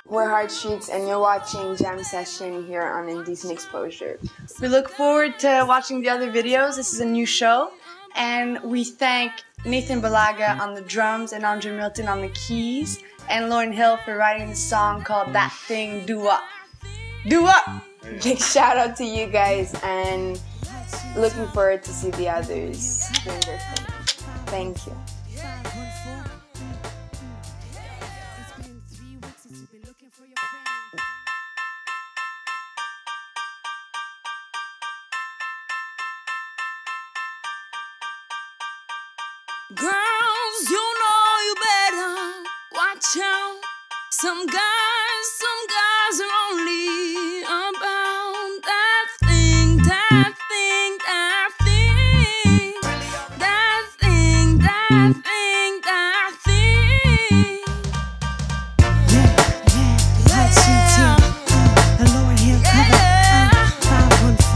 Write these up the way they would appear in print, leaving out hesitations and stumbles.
We're Heart Streets, and you're watching Jam Session here on Indecent Exposure. We look forward to watching the other videos. This is a new show, and we thank Nathan Balaga on the drums and Andre Milton on the keys, and Lauryn Hill for writing the song called That Thing Do Up. Do Up! Big shout out to you guys, and looking forward to see the others doing their thing. Thank you. Girls, you know you better watch out. Some guys are only about that thing, that thing, that thing, that thing, that thing, that thing. Hot Streets here, a Lauryn Hill cover, 514.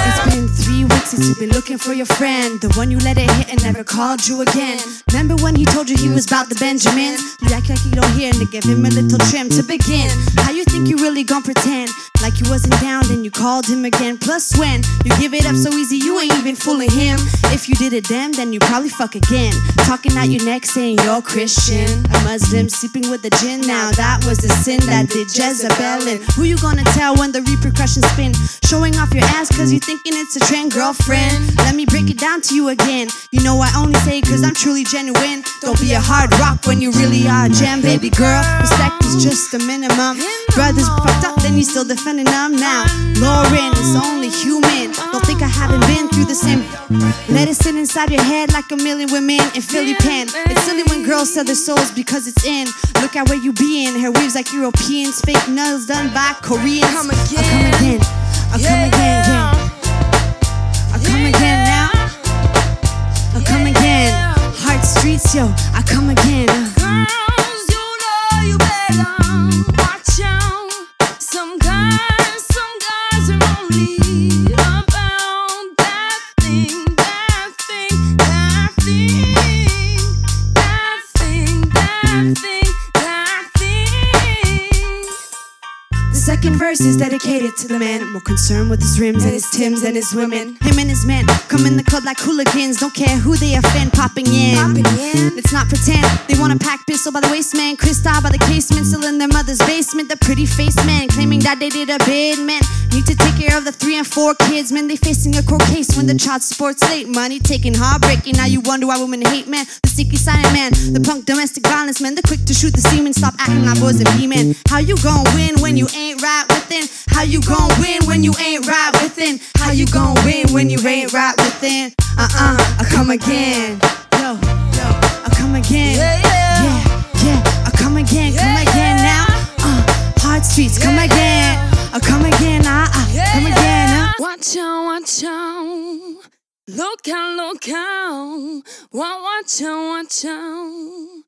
It's been 3 weeks since you've been looking for your friend, the one you let it hit and never called you again. Remember when he told you he was about the Benjamins? You act like you don't hear and to give him a little trim to begin. How you think you really gon' pretend like you wasn't down, then you called him again? Plus when you give it up so easy, you ain't even fooling him. If you did it then you probably fuck again. Talking out your neck saying you're Christian, a Muslim sleeping with a jinn. Now that was the sin that did Jezebel. And who you gonna tell when the repercussions spin? Showing off your ass cause you thinking it's a trend, girlfriend. Let me break it down to you again. You know I only say it cause I'm truly genuine. Don't be a hard rock when you really are a gem, baby girl. Respect is just the minimum. Brothers fucked up, then you still defending them. Now Lauryn is only human. Don't think I haven't been through the same. Let it sit inside your head like a million women in Philly pen. It's silly when girls sell their souls because it's in. Look at where you be in. Hair weaves like Europeans, fake nails done by Koreans. I'll come again. I'll come again, yeah. I'll come again now. I'll come again. Heart Streets, yo, I come again. Girls, you know you better watch out. Some guys are only about that thing, that thing, that thing, that thing, that thing, that thing. The second verse is dedicated to the man more concerned with his rims and his Timbs and his women. Him and his men come in the club like hooligans, don't care who they offend, popping in. Let's not pretend they want a pack pistol by the waist, man. Crystal by the casement, still in their mother's basement. The pretty faced man claiming that they did a bid, man. Need to take care of the 3 and 4 kids, man. They facing a court case when the child support's late. Money taking, heartbreaking. Now you wonder why women hate men. The sneaky silent man, the punk domestic violence man, the quick to shoot the semen. Stop acting like boys and be-men. How you gon' win when you ain't right within? How you gon' win when you ain't right within? How you gon' win when you ain't right within? I come again. Yo, I come again. Yeah, I come again now. Heart Streets, come again. I come again, come again. Watch out, watch out. Look out, look out. Watch out, watch out.